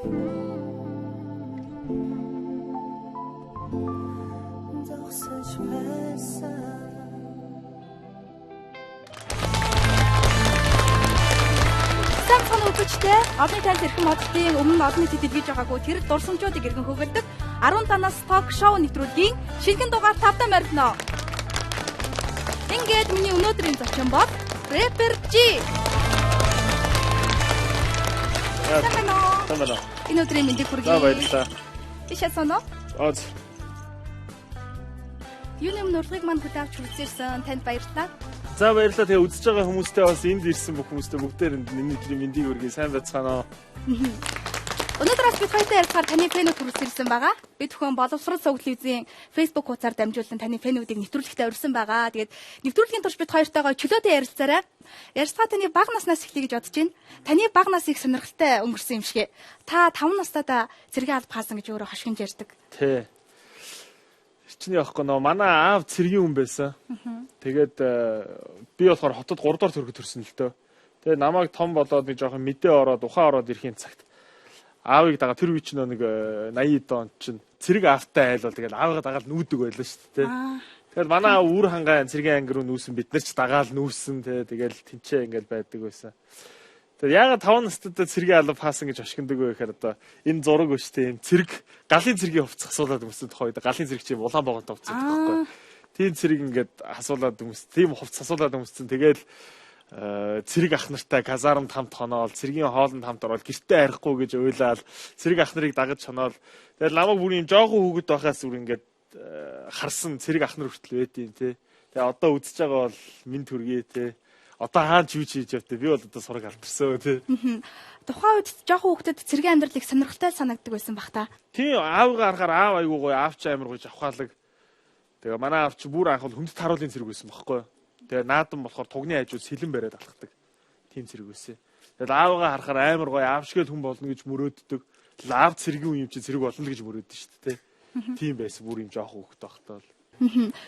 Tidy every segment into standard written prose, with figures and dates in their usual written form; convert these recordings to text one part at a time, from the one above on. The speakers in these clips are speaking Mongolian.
Одны танд хэрхэн моддын өмнө олон нийтэд дэлгэж байгаагүй тэр дурсамжуудыг иргэн хөгөлдөг 10 танаас ток шоу нэвтрүүлгийн шинэхэн дугаар тавтаа морino. Ингээд миний өнөөдрийн зочин бол рэпер G. Тамана. Өнөөдрийн мэндийг хүргэе. За баярлалаа. Ишээ соно. Оз. Юуны урлагийг манд хөтөөж хүргэсэн танд баярлалаа. За баярлалаа. Тэгээ үзэж байгаа хүмүүстээ бас энд ирсэн бүх хүмүүстээ бүгдээр миний мэндийг хүргэе. Сайн байцгаана уу? Өнөөдөр бас бид хоёртой ярилцахаар таны фэнүүд хүрэлцэн байгаа. Бид бүхэн боловсрол цуглуулзын Facebook хуудасаар дамжуулан таны фэнүүдийг нэвтрүүлэгтээ урьсан байгаа. Тэгээд нэвтрүүлгийн турш бид хоёртойгоо чөлөөтэй ярилцаарай. Ярилцлага таны бага наснаас эхлэе гэж бодож байна. Таны бага нас их сонирхолтой өнгөрсөн юм шиг. Та 5 настайдаа цэргийн алба хаасан гэж өөрөө хошгинж ярьдаг. Тий. Чиний явахгүй нөө манай аав цэргийн хүн байсан. Тэгээд би болохоор хотод 3 дахь төрөг төрсөн л дөө. Тэгээ намайг том болоод нэг жоохон мэдээ ороод ухаан ороод ирэхийн цагт аавыг дагаа тэр үе чинь нэг 80 он чинь цэрэг аавтай айлвал тэгээд аавыгаа дагаад нүүдэг байлаа шүү дээ. Тэгээд манай аав үр хангаан цэргийн анги руу нүүсэн бид нар ч дагаал нүүсэн тэгээд тэнцээ ингээл байдаг байсан. Тэгээд яагаад 5 настайдаа цэргийн алба хаасан гэж ашигнадаг вэ гэхээр одоо энэ зураг өч тийм цэрэг галын цэргийн хувцас асуулаад өмсөн тохойд галын цэрэг чинь улаан богонд хувцас байхгүй. Тийм цэрэг ингээд асуулаад өмс тийм хувцас асуулаад өмссөн тэгээд цэрэг ах нартай казармд хамт хоноол цэргийн хоолнд хамт ороод гэртээ арихгүй гэж уйлаад цэрэг ах нарыг дагаж хоноол тэгээд намайг бүр юм жоохон хүүхэд байхаас бүр ингээд харсан цэрэг ах нар хүртэл байдیں۔ Тэ тэгээд одоо үзэж байгаа бол минь төргий тэ одоо хаан ч юу ч хийж явтаа би бол одоо сураг алдарсан тий. Тухайн үед жоохон хүүхдэд цэргийн амьдралыг сонирхолтой санагддаг байсан бах та. Тийм аавгаа харахаар аав айгуу гоё аавч амар гоё авхаалаг. Тэгээ манай аав чи бүр анх бол хүндэт харуулын цэрэг байсан байхгүй. Тэгээ наадан болохоор тугны хажууд сэлэн бариад алхдаг. Тийм цэрэг байсан. Тэгээд аавгаа харахаар амар гоё аавшгэл хүн болно гэж мөрөөддөг. Аав цэргийн юм чи цэрэг болно л гэж мөрөөддөг шүү дээ. Тийм байсан бүр юм жоохон хүүхэд байхдаа бол.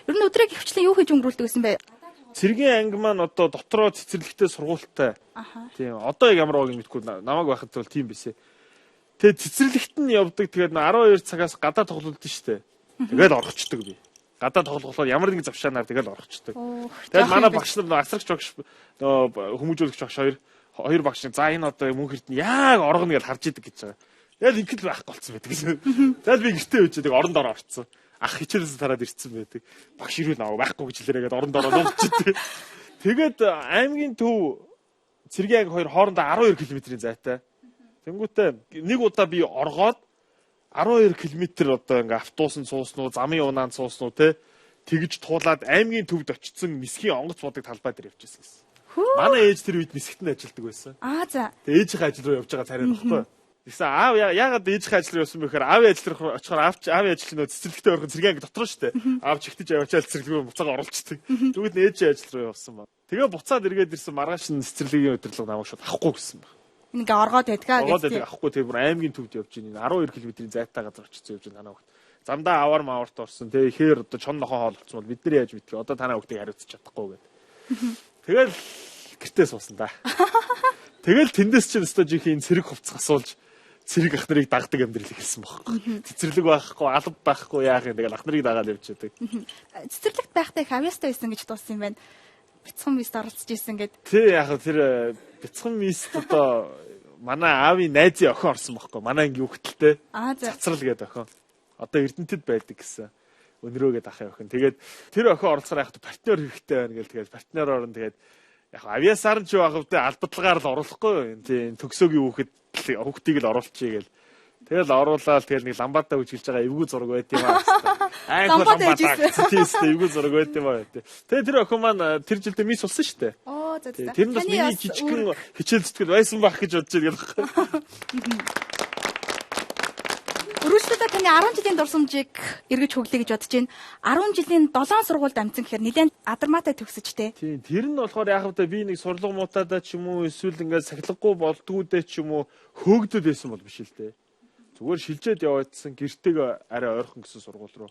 Ер нь өдрийг хөвчлэн юу хийж өнгөрүүлдэг гэсэн бэ? Цэргийн анги маань одоо дотроо цэцэрлэгтэй сургуультай. Тийм. Одоо яг ямар байгааг мэдгүй намайг байхад бол тийм байсан. Тэгээ цэцэрлэгт нь явдаг. Тэгээд 12 цагаас гадаа тоглолт шүү дээ. Тэгээд орхочдөг би. Гадаа тоглохлоор ямар нэг завшаанаар тэгээд орхочдөг. Тэгээд манай багш нар асрагч багш хүмүүжүүлэгч багш хоёр багш нь за энэ одоо мөн хэрд нь яг оргоно гэж харж идэг гэж байгаа. Тэгээд ингэл байхгүй болцсон байдаг гэсэн. Тэгээд би гэртээ үчидэг оронд ороо орцсон. Ах хичээлээс тараад ирсэн байдаг. Багш ирүүл наваа байхгүй гэж хэлээрээгээд оронд ороо нууцчихдээ. Тэгээд аймгийн төв цэргийн анги хоёр хоорондоо 12 км-ийн зайтай. Тэнгүүтээ нэг удаа би оргоод 12 км одоо ингээ автобусанд сууснуу, замын унаанд сууснуу те тэгж туулаад аймгийн төвд очсон нисхийн онгоц бодог талбай дээр явчихсан гэсэн. Манай ээж тэр үед нисгтэн ажилладаг байсан. За. Тэгээ ээжийнхээ ажил руу явж байгаа царай багхгүй. Тэгсэн аав яагаад ээжийнхээ ажил руу явсан бэ гэхээр аавын ажил руу очихоор аавын ажил нь цэцэрлэгтэй орхон цэргийн анги дотор шүү дээ. Аав чихтэж аваачаал цэцэрлэгээ буцаага оруулцдаг. Тэгвэл ээжийн ажил руу явсан баг. Тэгээ буцаад эргээд ирсэн маргааш нь цэцэрлэгийн удирдлага намайг шууд авахгүй гэсэн баг. Ингээ оргоод байдгаа гэж. Оргоод байдаг авахгүй тэр бүр аймгийн төвд явж ийн 12 км-ийн зайтай газар очиж явж ийн танаа хөлт. Замдаа аваар мааварт орсон. Тэгээ ихээр одоо чон нохоо хоол болцсон бол бид нар яаж мэдээ. Одоо танаа хөлтийг хариуцах чадахгүй гэдэг. Тэгэл гэртээ суусан да. Тэгэл тэндээс чинь өстө жихийн цэрэг хувцас асуулж цэрэг ах нарыг дагдаг амьдрал ихэлсэн байхгүй. Цэцэрлэг байхгүй, алба байхгүй яах юм. Тэгэл ах нарыг дагаад явж байдаг. Цэцэрлэгт байхдаа их авьяастай байсан гэж дууссан юм байна. Бяцхан мист оролцож исэн гэд. Тий яг тэр бяцхан мист одоо манай аавын найзын охин орсон байхгүй. Манай анги хүүхдэлтэй. Цацрал гэдэг охин. Одоо Эрдэнэтэд байдаг гэсэн. Өнрөөгээд ахын охин. Тэгээд тэр охин оролцохоор яхад партнер хэрэгтэй байна гэл тэгээд партнероор нь тэгээд яг авьяасаар нь ч байх үедээ албадлагаар л оруулахгүй. Тийм төгсөөгийн хүүхдийг л оруулчихъя гэл. Тэгэл оруулаад тэгэл нэг ламбаатаа үжилж байгаа эвгүй зураг байт юм аа. Айхуу ламбаатаа тийм эвгүй зураг байт юм аа. Тэгээ тэр охин маань тэр жилдээ мис болсон шүү дээ. За. Тэр нь бас миний жижигхэн хичээл зүтгэл байсан байх гэж бодож байгаа юм. Өрөөсөдөө таны 10 жилийн дурсамжийг эргэж хөглөе гэж бодож байна. 10 жилийн 7 сургуульд амжсан гэхээр нэлээд адармаатай төгсөжтэй. Тийм, тэр нь болохоор яг хэвээр би нэг сурлага муутаадаа ч юм уу эсвэл ингээд сахилгагүй болдгоодээ ч юм уу хөөгдөд байсан бол биш л дээ. Зүгээр шилжээд яваадсан гэртэйг арай ойрхон гэсэн сургууль руу.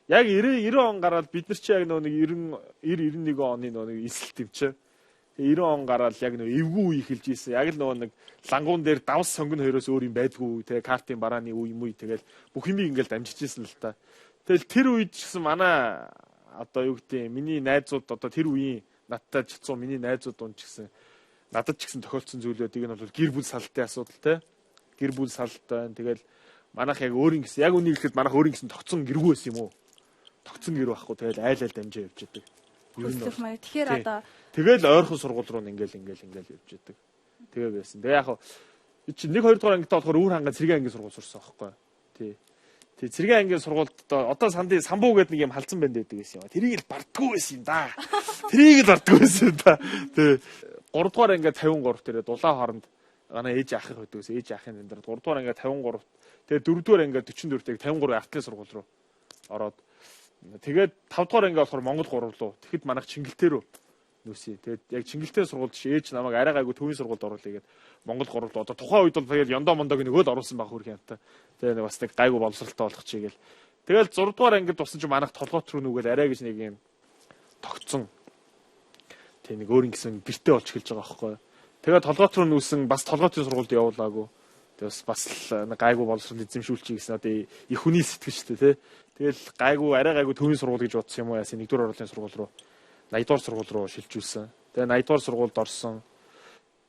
Яг 90 он гараад бид нар чи яг нэг 90 91 оны нэг эсэлт юм чи. Тэгээ 90 он гараад яг нэг эвгүй үе эхэлж ийсэн. Яг л нөгөө нэг лангуун дээр давс сонгоно хоёроос өөр юм байдгүй. Тэгээ картын барааны үе юм уу. Тэгэл бүх юм ингээл дамжиж ийсэн л та. Тэгэл тэр үед ч гэсэн манай одоо юу гэдэг миний найзууд одоо тэр үеийн надтай чицуу миний найзууд дунд ч гэсэн надад ч гэсэн тохиолдсон зүйлүүдийг нь бол гэр бүл салтын асуудал те. Гэр бүл салт байна. Тэгэл манайх яг өөрийн гэсэн яг үнийг хэлэхэд манайх өөрийн гэсэн тогтсон гэргүй байсан юм уу? Тогтсон гэр байхгүй. Тэгэл айл дамжаа явж идэг. Тэгэхээр одоо тэгэл ойрхон сургууль руу ингээл явж идэг. Тэгээ байсан. Тэгээ яг чи 1 2 дугаар ангид болохоор өөр хангаа цэргийн ангийн сургууль сурсан байхгүй. Тий. Тэгээ цэргийн ангийн сургуульд одоо самбуу гэдэг нэг юм халдсан байна гэдэг байсан юм. Тэрийг л бардггүй байсан юм да. Тэрийг л бардггүй байсан юм да. Тэгээ 3 дугаар анги 53 тэрэ дулаан хооронд манай ээж ахих байдаг ус. Ээж ахын энэ 3 дугаар анги 53. Тэгээ 4 дугаар анги 44-ийг 53 артлын сургууль руу ороод тэгээд 5 дугаар анги болохоор Монгол 3 руу. Тэгэхэд манайх Чингэлтэй рүү нүүсээ. Тэгээд яг Чингэлтэй сургуульд ээж намайг арай гайгүй төвийн сургуульд оруулъя гэд Монгол 3 руу. Одоо тухайн үед бол тэгээд Ёндоо Мондог нөгөөд оруулсан баг хөрх юмтай. Тэгээд бас нэг гайгүй боловсралтай болох чигээл. Тэгэл 6 дугаар ангид тусан ч манайх толгойт руу нүгэл арай гэж нэг юм тогтсон. Тэг нэг өөр ингэсэн гэртээ болж эхэлж байгаа байхгүй. Тэгээд толгойт руу нүүсэн бас толгойтын сургуульд явуулаагүй. Тэгээс бас гайгүй боловсрол эзэмшүүлчих гэсэн одоо их хүний сэтгэл шүү дээ тий. Тэгэл гайгүй арай гайгүй төвийн сургууль гэж бодсон юм уу яасан 1-р орлын сургууль руу 80-р сургууль руу шилжүүлсэн. Тэгээ 80-р сургуульд орсон.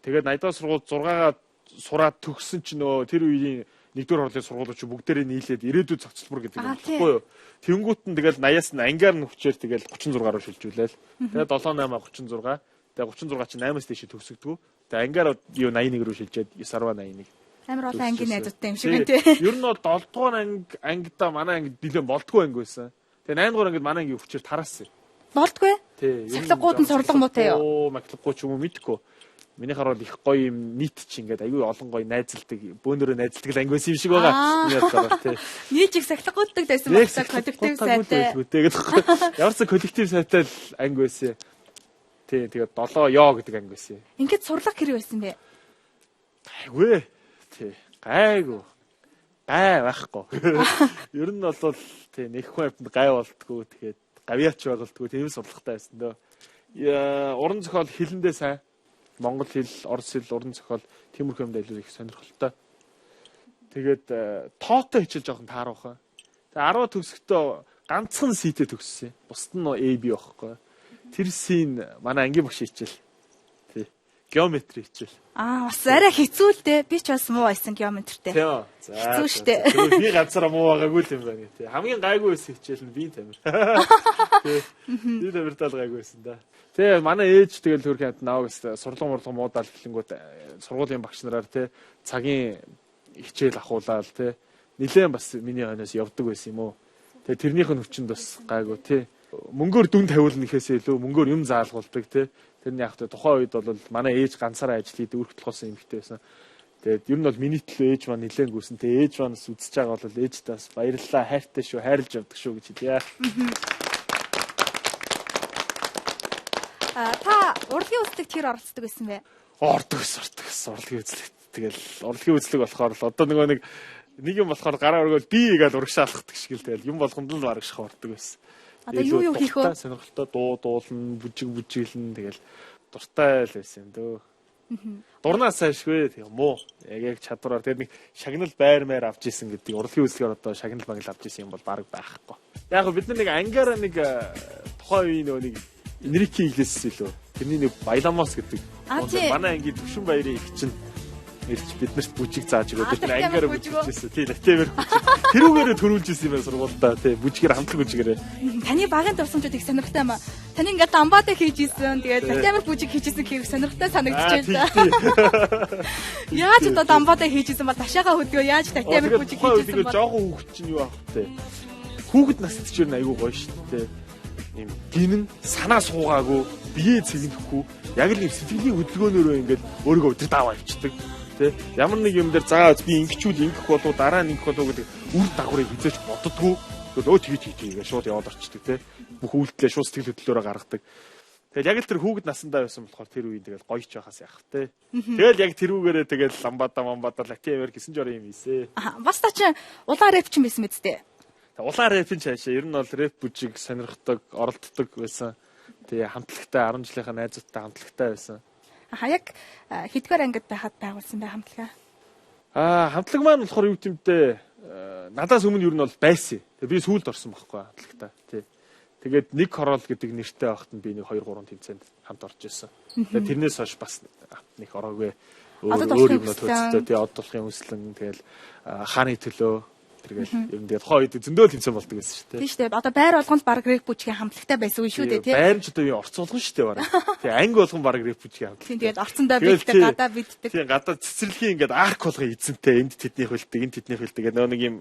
Тэгээд 80-р сургуульд 6-гаа сураад төгссөн чинь нөгөө тэр үеийн 1-р орлын сургуулиуд чи бүгдээрээ нийлээд ирээдүйд цогцлбор гэдэг юм баггүй юу. Тэнгүүт нь тэгэл 80-аас нь ангиар нь хүчээр тэгэл 36 руу шилжүүлээл. Тэгээ 78 36. Тэгээ 36 чи 8-аас дээш төгсөгдгөө. Тэгээ ангиар юу 81 рүү шилжээд 9.81. Амар олон ангийн найзуудтай юм шиг байна тий. Ер нь бол 7 дугаар ангидаа манай ангид нэлээд болдгоо анги байсан. Тэгээ 8 дугаар ангид манай ангийн хүчээр тараасан. Болдгүй. Тий. Сахилгууд нь сурлага муутай юу? Оо, маклахгүй ч юм уу мэдгүй. Минийхаар бол их гоё юм нийт чи ингээд аюу олон гоё найзалдаг, бөөнөрөө найзалдаг анги байсан юм шиг байгаа. Миний бодлоор тий. Нийт их сахилгууддаг байсан багсаа коллектив сайтай. Тэгээд ямар ч коллектив сайтай л анги байсан. Тий, тэгээд 7 ёо гэдэг анги байсан. Ингээд сурлага хэрэг байсан бэ? Гайгүй. Тий. Гайгүй. Гай байхгүй. Ер нь бол тий нэг хүн амтнд гай болтгоо тэгээд гавьяач байгуулдгоо тийм сурлагатай байсан дөө. Уран зохиол хэлэндээ сайн. Монгол хэл, орос хэл, уран зохиол тиймэрхүү юмд илүү их сонирхолтой. Тэгээд тоотой хичээл жоохон тааруухан. Тэгээ 10 төгсөхдөө ганцхан ситэ төгссөн. Бусд нь AB байхгүй. Тэр син манай ангийн багш хичээл. Тий. Геометри хичээл. Бас арай хэцүү л дээ. Би ч бас муу байсан геометртэй. Тийм. За. Хэцүү штэ. Би ганцаараа муу байгаагүй л юм байна тий. Хамгийн гайгүй байсан хичээл нь би тамир. Тий. Би тамир тал гайгүй байсан да. Тэгээ манай ээж тэгэл хөрх хамт навагс сурлага муудаал эхлэнгүүт сургуулийн багш нараар тий цагийн хичээл ахуулаад тий нилээн бас миний хойноос явдаг байсан юм уу. Тэгээ тэрнийх нь хүчинд бас гайгүй тий. Мөнгөөр дүн тавиулна гэхээсээ илүү мөнгөөр юм заалгуулдаг тий. Тэрний яг тухайн үед бол манай ээж ганцаараа ажил хийдэг өрх толгойсон эмэгтэй байсан. Тэгээд ер нь бол миний төлөө ээж маань нилээн гүйсэн. Тэгээ ээж маань үзэж байгаа бол ээжтэй бас баярлалаа хайртай шүү хайрлж явдаг шүү гэж хэлье. Та урлагийн үзлэг тэр оролцдог байсан бэ? Ордог гэсэн урлагийн үзлэг. Тэгэл урлагийн үзлэг болохоор л одоо нэг юм болохоор гараа өргөөл би гэж урагшаалхдаг шиг л тэгэл юм болгонд л бараг шахордог байсан. Одоо юу хийх вэ? Сонирхолтой дуулна, бүжиглэн тэгэл дуртай л байсан юм дөө. Дурнаас сайшгүй тийм муу. Яг чадвараар тэгээд нэг шагнал байрмаар авч исэн гэдэг урлагийн үзлэгээр одоо шагнал багл авч исэн юм бол бараг байхгүй. Яг бид нар нэг ангиараа нэг тухайн үеийн нэг Энрике Иглесиас илүү. Тэрний нэг Байламос гэдэг. Манай ангийн төвшин баярын их чинь ирж биднэрт бүжиг зааж өгөөд тэр ангиараа бүжигжсэн. Тий, латевэр бүжиг. Тэрүүгээрээ төрүүлж исэн юм байна сургуультай. Тий, бүжгээр хамтлаг бүжгээрээ. Таны багын дурсамжууд их сонирхолтой юм аа. Таны ингээд дамбаадаа хийж исэн. Тэгээд латевэр бүжиг хийжсэн хэрэг сонирхолтой санагдчихэв л да. Яаж одоо дамбаадаа хийж исэн бол ташаага хөдгөө яаж латевэр бүжиг хийжсэн бол жоохон хүүхэд чинь юу аах вэ? Хүүхэд насд ч юу айгүй гоё шүү дээ. Ийм гинэн санаа суугаагүй бие цэгнэхгүй яг л ийм сэтгэлийн хөдөлгөөнөөрөө ингээд өөрийгөө удирдаа авчдаг тий ямар нэг юм дээр заа би ингэчүүл ингэх болов дараа нь ингэх болов гэдэг үр дагаврыг хизээч боддгоо өө тгийгээ шууд яваад орчдөг тий бүх үйлдэлээ шууд сэтгэл хөдлөлөөрөө гаргадаг. Тэгэл яг л тэр хүүхэд насандаа байсан болохоор тэр үеийн тэгэл гоё ч байхаас яах тий. Тэгэл яг тэрүүгээрээ тэгэл ламбада лативер гэсэн жорын юм ийсэ. Бас та чи улаан рэп ч юм байсан мэт дээ. Улаан рэпийн цаашаа ер нь бол рэп бүжиг сонирхдаг, оролддог байсан. Тэгээ хамтлагтай 10 жилийнхаа найзуудтай хамтлагтай байсан. Яг хэдгээр ангид байхад байгуулсан бай хамтлага. Хамтлаг маань болохоор юу гэмтэй надаас өмнө юу нь бол байсан. Тэгээ би сүүлд орсон байхгүй хамтлагтай. Тий. Тэгээд нэг хорол гэдэг нэртэй байхад нь би нэг 2 3 тэмцээнд хамт орж ирсэн. Тэгээд тэрнээс хойш бас нэг ороогүй. Өөр юм төцтэй тий одолхын хүслэн тэгэл хааны төлөө тэргээл юм тэгээд хоо үед зөндөө тэмцээн болдог байсан шүү дээ. Тийм шүү дээ. Одоо байр болгонд баг грек бүжгийн хамтлагтай байсан үе шүү дээ тий. Байр нь ч одоо юу орцуулган шүү дээ бараг. Тий анги болгон баг грек бүжгийн хамтлаг. Тийм тэгээд орцондоо биддэг гадаа биддэг. Тийм гадаа цэцэрлэгийн ингээд арк болгон эзэнтэй энд тэдний хөлдөг энд тэдний хөлдөг гэдэг нэг юм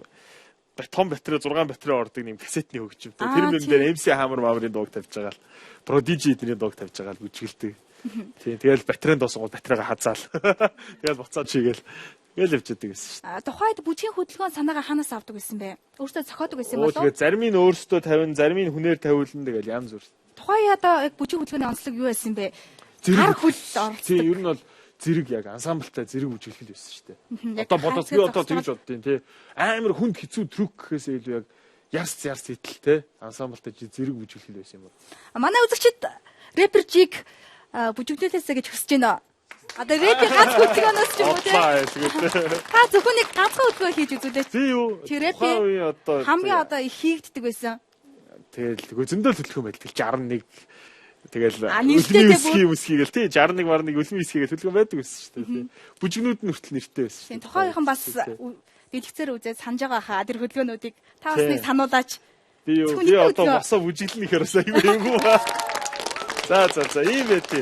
том батарей 6 батарей ордог юм кассетний хөгжим. Тэр юм дээр MC Hammer Mavrin дууг тавьж байгаа л Prodigy эдний дууг тавьж байгаа л бүжгэлдэг. Тийм тэгэл батарейн доосгоо батарейгаа хазаал. Тэгэл буцаад чигээл явж идэг гэсэн шүү дээ. Тухайд бүжгийн хөдөлгөөн санаагаа ханаас авдаг байсан бэ? Өөртөө зохиодог байсан болов уу? Тэгээд зарим нь өөртөө тавина, зарим нь хүнээр тавиулна тэгэл янз бүр. Тухайн одоо яг бүжгийн хөдөлгөөний онцлог юу байсан бэ? Хар хөл оролцдог. Тийм ер нь бол зэрэг яг ансамблтай зэрэг бүжиглэл байсан шүү дээ. Одоо бодоод би одоо тэгж боддیں۔ Тий. Амар хүнд хэцүү трюк гэхээсээ илүү яг ярс идэл те ансамблтай зэрэг бүжиглэл байсан юм уу? Манай үзэгчид рэпер Жиг бүжиглэлээсэ гэж хүсэж байна. Одоо рэпер ганц хөдөлгөөнөөс ч юм уу те. Та зөвхөн нэг ганцхан хөдөлгөөн хийж үзүүлээч. Тий юу? Чи рэпер хамгийн одоо их хийгддэг байсан. Тэгэл зөндөл хөдөлгөөн байдаг. 61 тэгэл үлмийн үсгийгээл тий 61 марныг үлмийн үсгийгээл төлгөн байдаг байсан шүү дээ тий. Бүжигнүүд нь хүртэл нэртэй байсан шүү. Тийм тухайхан бас дэлгэцээр үзээд санаж байгаа хаа тэр хөдөлгөөнүүдийг та бас нэг сануулаач. Би одоо босоо бүжиглэн ихээр бас аюу юм. За ийм ээ тий.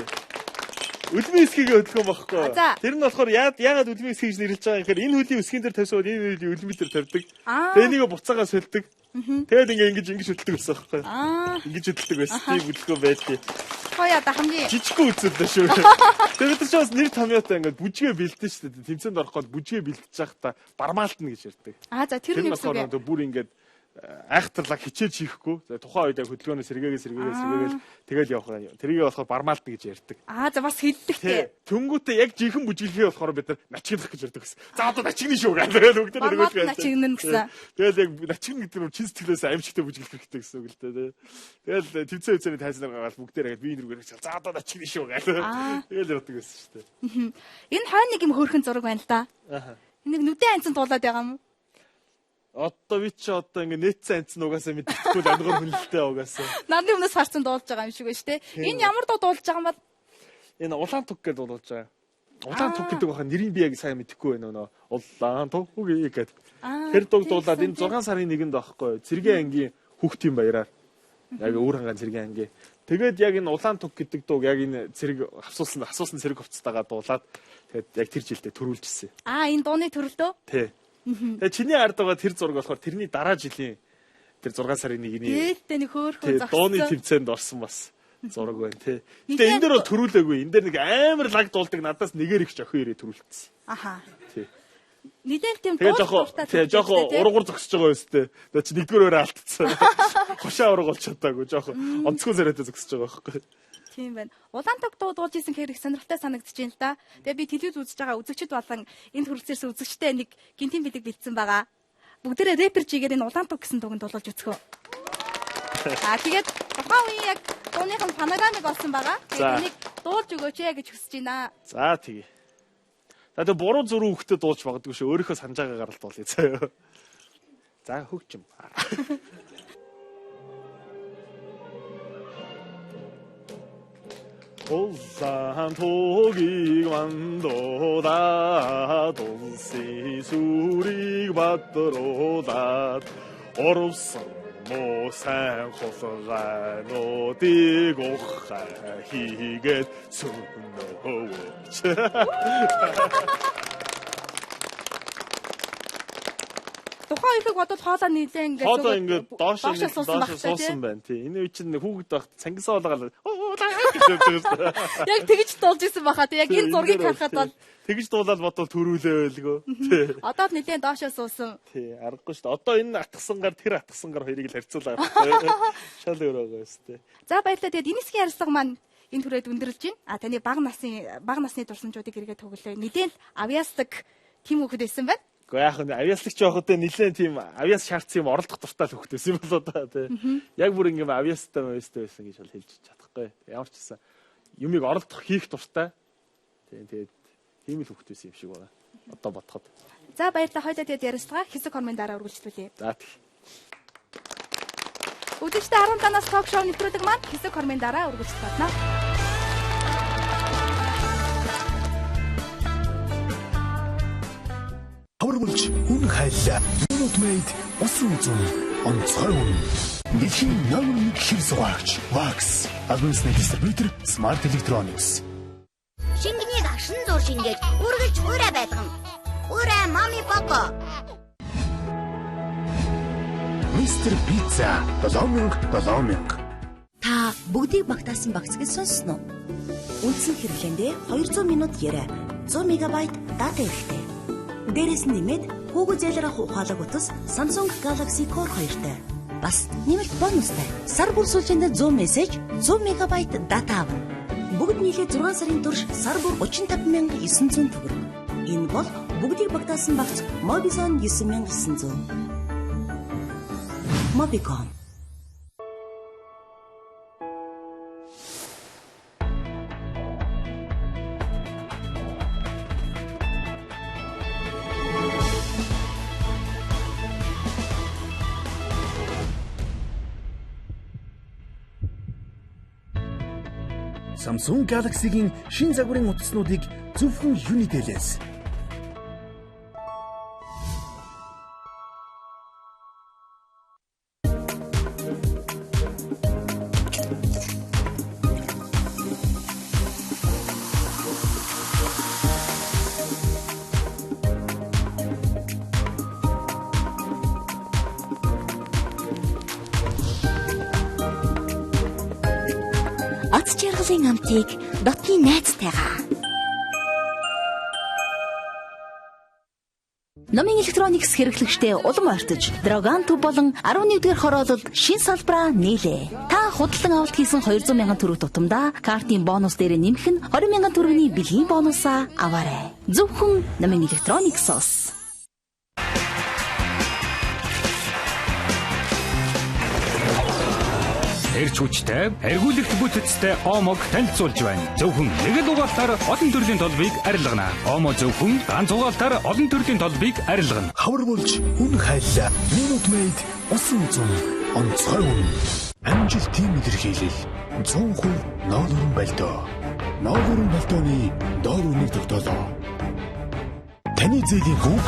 Үлмийн үсгийгээ хөдөлгөөн багхгүй. Тэр нь болохоор яагаад үлмийн үсгийг гэж нэрлэж байгаа юм гэхээр энэ хөдлийн үсгийн дээр тавьсаад энэ хөдлийн үлмийн дээр тавьдаг. Тэгээ энийг буцаагаа сольдог. Тэгээд ингэж хөдөлдөг байсан байхгүй. Ингэж хөдөлдөг байсан. Тийм бүлгөө байлээ. Хаяа да хамгийн жижигхэн үзүүлдэ шүү. Тэгээд бид ч бас нэр томьёотой ингээд бүжгээ бэлдэн шүү дээ. Тэмцээнд орох гол бүжгээ бэлдэж байхдаа бармаалтна гэж ярьдаг. За тэр нь юу вэ? Бүр ингээд айхтарлаг хичээж хийхгүй. Тухайн үед яг хөдөлгөөнөөс сэргээгээл тэгэл явах юм. Тэрийг болохоор бармаалтна гэж ярьдаг. За бас хэлдэг те. Тэнгүүтээ яг жинхэнэ бүжиглэхээ болохоор бид нар начиглах гэж ярьдаг гэсэн. За одоо начигны шүү гэдэг. Бүгд нэг өгөх байсан. Начигнэн гэсэн. Тэгэл яг начигн гэдэг нь чин сэтгэлээс аимшигтай бүжиглэх хэрэгтэй гэсэн үг л дээ. Тэгэл тэмцээн үцээний тайзнаар гараад бүгдээр яг бие нэргээр хэлж за одоо начигны шүү гэдэг. Тэгэл явдаг байсан шүү дээ. Энэ хойно нэг юм хөөрхөн зураг байна л да. Энийг нүдэн анцсан дуулаад байгаа юм. Одоо би чи одоо ингээ нээцсэн анцсан угаасаа мэдчихгүй л ангор хүнэлтэй угаасаа. Надны өмнөөс харсан дуулж байгаа юм шиг байна шүү дээ. Энэ ямар дуу дуулж байгаа юм бол? Энэ улаан туг гэдэг дуулж байгаа. Улаан туг гэдэг баха нэрийг би яг сайн мэдэхгүй байна нөө. Улаан туг гэдэг. Тэр дуг дуулаад энэ 6 сарын 1-нд байхгүй. Цэргийн ангийн хүүхдийн баяраар. Яг өөр хангаан цэргийн ангийн. Тэгээд яг энэ улаан туг гэдэг дуг яг энэ цэрэг асуусан цэрэг хувцастайгаа дуулаад тэгээд яг тэр жилдээ төрүүлжсэн. Энэ дууны төрөлдөө? Тий. Тэгээ чиний ард байгаа тэр зураг болохоор тэрний дараа жилийн тэр 6 сарын 1-ний ээлтэй нэг хөөрхөн зогссон. Дууны тэмцээнд орсон бас зураг байна тий. Тэгээ энэ дээр бол төрүүлээгүй. Энэ дээр нэг амар лаг дуулдаг надаас нэгээр их охин ирээ төрүүлсэн. Тий. Нийлээл тийм дуулалттай. Тэгээ жоохон ургуур зогсож байгаа өстэй. Тэгээ чи нэгдүгээр өрөө алдчихсан. Хошаа ураг болж чадаагүй жоохон онцгой зэрэгтэй зогсож байгаа байхгүй. Тийм байна. Улаан туг дуулж исэн хэрэг сонирхолтой санагдаж байна л да. Тэгээ би телевиз үзэж байгаа үзэгчд болон энэ хүрэлцээрс үзэгчтэй нэг гинтийн бэлэг бэлдсэн байгаа. Бүгдээрээ рэпер Жигээр энэ улаан туг гэсэн дуганд дуулж үзэх үү. Тэгээд тухайн үеийн яг дууныхан панорамыг олсон байгаа. Тэгээд энийг дуулж өгөөч ээ гэж хүсэж байна. За тэгье. Тэгээд буруу зөрүү хөхтөд дуулж магадгүй шүү. Өөрийнхөө санаж байгаа гаралт болъё заяа. За хөгжим. Улаан тугийг мандуулаад улсын сүрийг бадруулаад орвсон муу сайн хулгайнуудыг ухаа хийгээд сүнөөч. Тухайн ихийг бодоод хоолоо нийлээ ингээд доошоо суусан байна тий. Энэ үе чинь хүүхэд байхад цангис оолгаал яг тэгж дуулж исэн баха тий. Яг энэ зургийг харахад бол тэгж дуулаад бодвол төрүүлээ байлгүй тий. Одоо нэлээд доошоо суусан. Тий, аргагүй шүү дээ. Одоо энэ атгсангаар тэр атгсангаар хоёрыг л харьцуулаад шал өөр байгаа шүү дээ. За баярлалаа. Тэгээд энэ хэсгийн ярилцлага маань энэ түрээд өндөрлж байна. Таны бага насны дурсамжуудыг эргээд төглөө. Нэлээд авьяасдаг тийм хүүхэд байсан байна. Гэхдээ яах вэ? Авьяаслагч байхад нэлээд тийм авьяас шаардсан юм оролдох дуртай л хүүхэд байсан юм болоо да тий. Яг бүр ингээм авьяастай байсан гэж бол хэлж чадахгүй. байхгүй. Ямар ч гэсэн юмыг оролдох хийх дуртай. Тэгээд тийм л хөвгт байсан юм шиг байна. Одоо бодоход. За баярлалаа. Хоёулаа тэгээд ярилцлага хэсэг хормын дараа үргэлжлүүлье. За тэг. Үзэгчдээ 10 данаас ток шоу нэвтрүүлэг маань хэсэг хормын дараа үргэлжлэх болно. Хаврагч хүн хайлаа. Minute Maid усан зүүн онцгой үн. Дэлхийн номер 1 хэв сурагч Wax. Агнесны дистрибьютор Smart Electronics. Шингэний агшин зур шингээж үргэлж ураа байлгана. Ураа мами баба. Mr. Pizza 7000. Та бүгдийг багтаасан багц гэж сонссноо? Үндсэн хэрэглээндээ 200 минут яриа, 100 мегабайт дата хэрэгтэй. Дээрээс нь нэмээд хүүгээ зээлрэх ухаалаг утас Samsung Galaxy Core 2-тай. Бас нэмэлт бонустай. Сар бүр сүүлчэндээ 100 мессеж, 100 мегабайт дата авна. Бүгд нийлээ 6 сарын турш сар бүр 35900 төгрөг. Энэ бол бүгдийг багтаасан багц Mobizone 9900. Mobicom. Samsung Galaxy-гийн шин загварын утаснуудыг зөвхөн Unitel-ээс. Ац жаргалын амтыг дотны найзтайгаа. Номын электроникс хэрэглэгчтэй улам ойртож, Dragon Tube болон 11-р хороолол шин салбараа нийлээ. Та худалдан авалт хийсэн 200,000 төгрөг тутамдаа картын бонус дээр нэмэх нь 20,000 төгрөгийн бэлгийн бонусаа аваарай. Зөвхөн Номын электрониксоос. Эрч хүчтэй, эргүүлэгт бүтэцтэй Омог танилцуулж байна. Зөвхөн нэг л угаалтаар олон төрлийн толбыг арилгана. Омо зөвхөн ганц угаалтаар олон төрлийн толбыг арилгана. Хаврагч хүн хайлаа. Minute Maid усан зүүн онцгой үн. Амжилтын илэрхийлэл 100% ноолурын бальтоо. Ноолурын бальтооны доор үнийг тогтоолоо. Таны зээлийн хүүг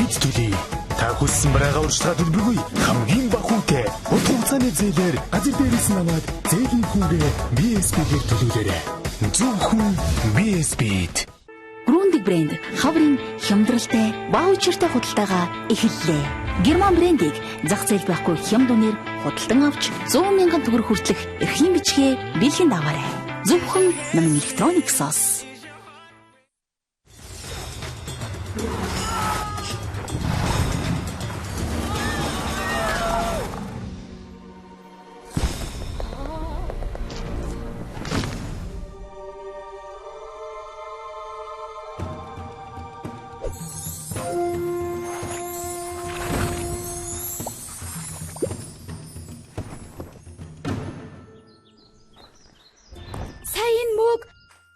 бид төлөе. Та хүссэн бараагаа урьдчилан төлбөргүй хамгийн бага хүүтэй утга хугацааны зээлээр газар дээрээс намайг зээлийн хүүгээ BSB-гээр төлөөлөөрэй. Зөвхөн BSB-д. Grundig брэнд хаврын хямдралтай, ваучертай худалдаагаа эхэллээ. Герман брендийг зах зээл байхгүй хямд үнээр худалдан авч 100,000 төгрөг хүртэлх эрхийн бичгээ бэлгэнд аваарай. Зөвхөн Номын электрониксоос.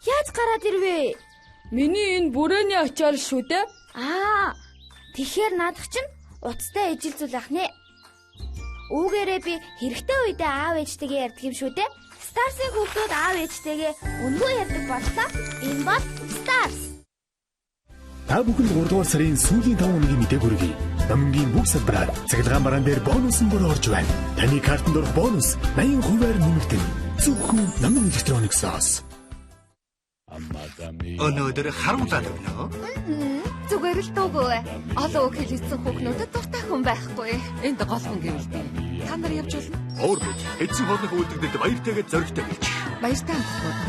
Яаж гараад ирвэ? Миний энэ бүрээний ачаал шүү дээ. Тэгэхээр наадах чинь уцтай ижил зүйл ах нэ. Үүгээрээ би хэрэгтэй үедээ аав ээжтэйгээ ярьдаг юм шүү дээ. Старсын хүүхдүүд аав ээжтэйгээ үнгүй ярьдаг боллоо. Энэ бол Stars. Та бүхэнд 3 дугаар сарын сүүлийн 5 өдрийн мэдээг хүргэе. Номынгийн бүх салбараар цахилгаан бараан дээр бонус бүр орж байна. Таны картанд орох бонус 80%-аар нэмэгдэнэ. Зөвхөн Номын электрониксоос. Өнөөдөр харуулаад өгнө. Зүгээр л дуугүй. Олон үг хэлсэн хүүхнүүдэд дуртай хүн байхгүй. Энд голхон гэвэлтэй. Та нар явж болно. Орбит эцэг хоолны үйлдэгдэд баяртайгээ зоригтой билж. Баяртай амтгууд.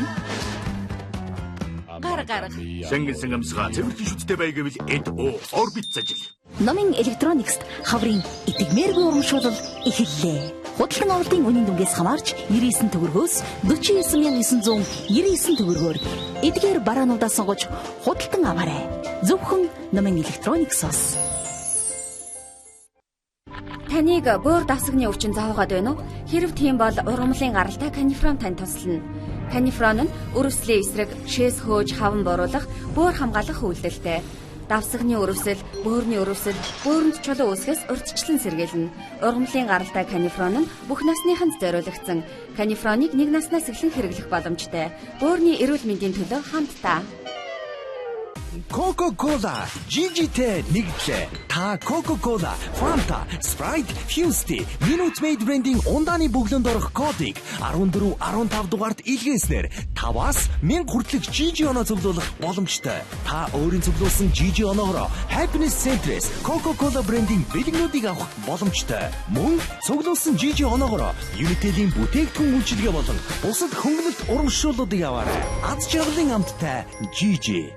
Гарга. Сэнгэн сэнгэмсгаа цэвэрхэн шүттэй бай гэвэл энд Орбит зажил. Номын электроникст хаврын итгэмээргүй урамшуулал эхэллээ. Худалдан авалтын үнийн дүнгээс хамаарч 99 төгрөгөөс 49,999 төгрөгөөр эдгээр бараануудаа сонгож худалдан аваарай. Зөвхөн Номын электрониксоос. Танд Таныг бөөр давсагны өвчин заавгаад байна уу? Хэрв тийм бол ургамлын гаралтай канифрон тань туслана. Канифрон нь өрөвслийн эсрэг шээс хөөж хаван бууруулах, бөөр хамгаалах үйлдэлтэй. Давсагны өрөвсөл, бөөрийн өрөвсөл, бөөрөнд чулуу үүсгэс урьдчилан сэргийлнэ. Ургамлын гаралтай канифрон нь бүх насныханд зориулагдсан. Канифроныг нэг наснаас эхлэн хэрэглэх боломжтой. Бөөрийн эрүүл мэндийн төлөө хамтдаа. Coca-Cola, Gigi-тэй нэгдлээ. Та Coca-Cola, Fanta, Sprite, Fusti, Minute Maid брендийн ундааны бөглөнд орох кодыг 14, 15 дугаард илгээснээр 5-аас 1000 хүртэлх Gigi оноо цуглуулах боломжтой. Та өөрийн цуглуулсан Gigi оноогоор Happiness Center-с Coca-Cola брендийн бэлгнүүдийг авах боломжтой. Мөн цуглуулсан Gigi оноогоор Unitel-ийн бүтээгдэхүүн үйлчилгээ болон бусад хөнгөлөлт урамшууллуудыг аваарай. Аз жаргалын амттай Gigi.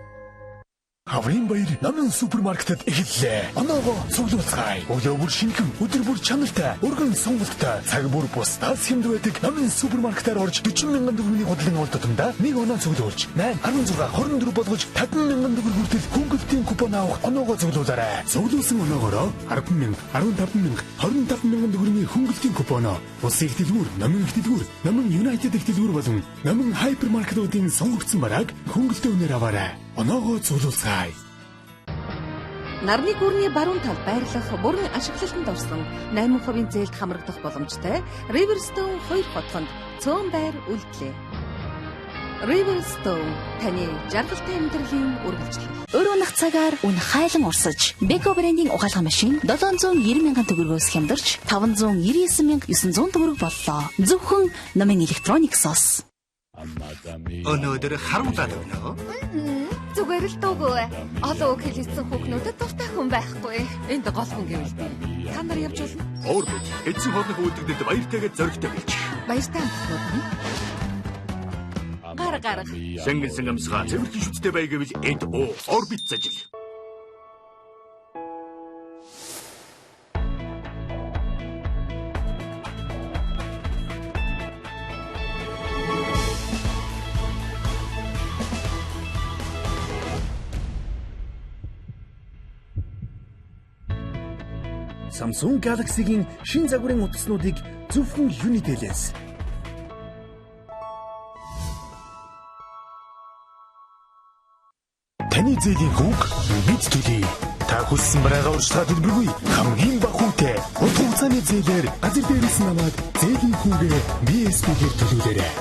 Хаврын баяр намын супермаркетад эхэллээ. Оноогоо цуглуулцгаая. Өглөө бүр шинхэн, өдөр бүр чанартай, өргөн сонголттой, цаг бүр бусдаас хэмд байдаг намын супермаркетаар орж 40,000 төгрөгийн худлын авалт тутамдаа нэг оноо цуглуулж 8, 16, 24 болгож 50,000 төгрөг хүртэл хөнгөлтийн купон авах оноогоо цуглуулаарай. Цуглуулсан оноогоороо 10,000, 15,000, 25,000 төгрөгийн хөнгөлтийн купоноо ус их дэлгүүр, намын их дэлгүүр, намын United их дэлгүүр болон намын хайпермаркетуудын сонгогдсон барааг хөнгөлтөө үнээр аваарай. Оноогоо цуглуулцгаая. Нарны гүрний баруун талд байрлах бүрэн ашиглалтанд орсон 8% зээлд хамрагдах боломжтой Riverstone 2 хотхонд цөөн байр үлдлээ. Riverstone таны жаргалтай амьдралын үргэлжлэл. Өөр унах цагаар үн хайлан урсаж, Beko брендийн угаалгын машин 790,000 төгрөгөөс хямдарч 599,900 төгрөг боллоо. Зөвхөн номын электрониксоос. Өнөөдөр харамлаад байна уу? Зүгээр л дуугүй. Олон үг хэлсэн хүүхнүүдэд дуртай хүн байхгүй. Энд гол хүн гэвэл та нар явж болно. Орбит эцсийн хоолны үйлдэгдэд баяртайгаа зоригтой байж. Баяртай амтлууд. Гарга. Сэнгэн амсгаа цэвэрхэн шүттэй бай гэвэл энд орбит зажил. Samsung Galaxy-гийн шин загварын утаснуудыг зөвхөн Unitel-ээс. Таны зээлийн хүүг бид төлөе. Та хүссэн бараагаа урьдчилан төлбөргүй хамгийн бага үнэтэй урт хугацааны зээлээр газар дээрээс намаад зээлийн хүүгээ BSB-гээр төлөөлөөрэй.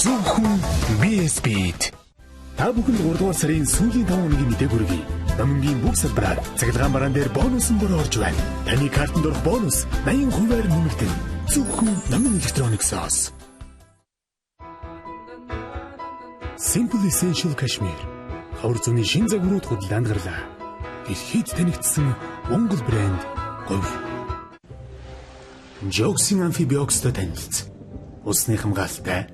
Зөвхөн BSB-д. Та бүхэнд 3 дугаар сарын сүүлийн 5 өдрийн мэдээг хүргэе. Намынгийн бүх салбараар цахилгаан бараан дээр бонусын бороо орж байна. Таны картанд орох бонус 80%-аар нэмэгдэнэ. Зөвхөн намын электрониксоос. Simple Essential Cashmere. Хавар зүүнний шин загварууд худалдаанд гарлаа. Дэлхийд танигдсан Монгол брэнд говь. Joksin Amphibioxтой танилцсан. Усны хамгаалалтай.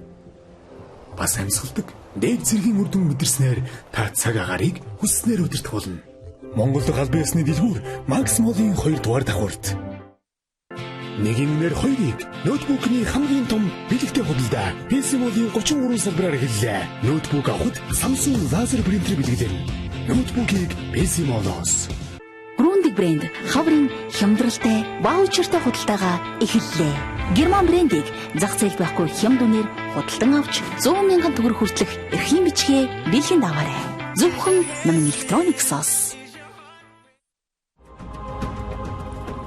Бас амьсгалдаг. Дээд зэргийн үр дүн мэдэрснээр та цаг агаарыг хүсснээр удирдах болно. Монголд галбай ясны дэлгүүр Максмолын 2 дугаар давхурт. Нэгийн нэр 2-ыг ноутбукны хамгийн том бэлэгтэй худалдаа PC-молын 33 салбараар эхэллээ. Ноутбук авахд Samsung лазер принтер бэлгэлэн. Ноутбукийг PC-молоос. Grundig брэнд хаврын хямдралтай ваучертай худалдаагаа эхэллээ. Герман брендийг зах зээлд байхгүй хямд үнээр худалдан авч 100,000 төгрөг хүртэлх эрхийн бичгээ бэлгэнд аваарай. Зөвхөн намын электрониксоос.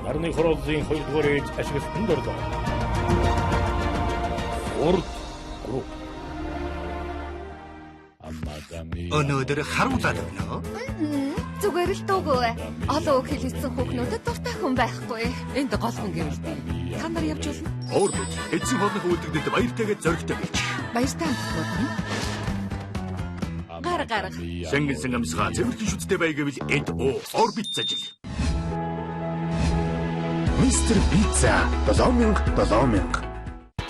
Нарны хорооллын 2 дугаар ээж ашиглалтанд орлоо. Урд групп. Өнөөдөр харамлаад байна уу? Зүгээр л дуугүй. Олон үг хэлсэн хүүхнүүдэд дуртай хүн байхгүй. Энд гол хүн гэвэл та нар явж болно. Орбит эцсийн хоолны үйлдэгдэд баяртайгаа зоригтой байж. Баяртай амтлууд. Гарга. Сэнгэн амсгаа цэвэрхэн шүттэй бай гэвэл энд орбит зажил. Мистер Пицца 7,000.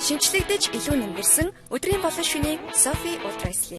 Шинжлэгдэж илүү нэмэрсэн өдрийн болон шөнийн Sophie Ultra Slim.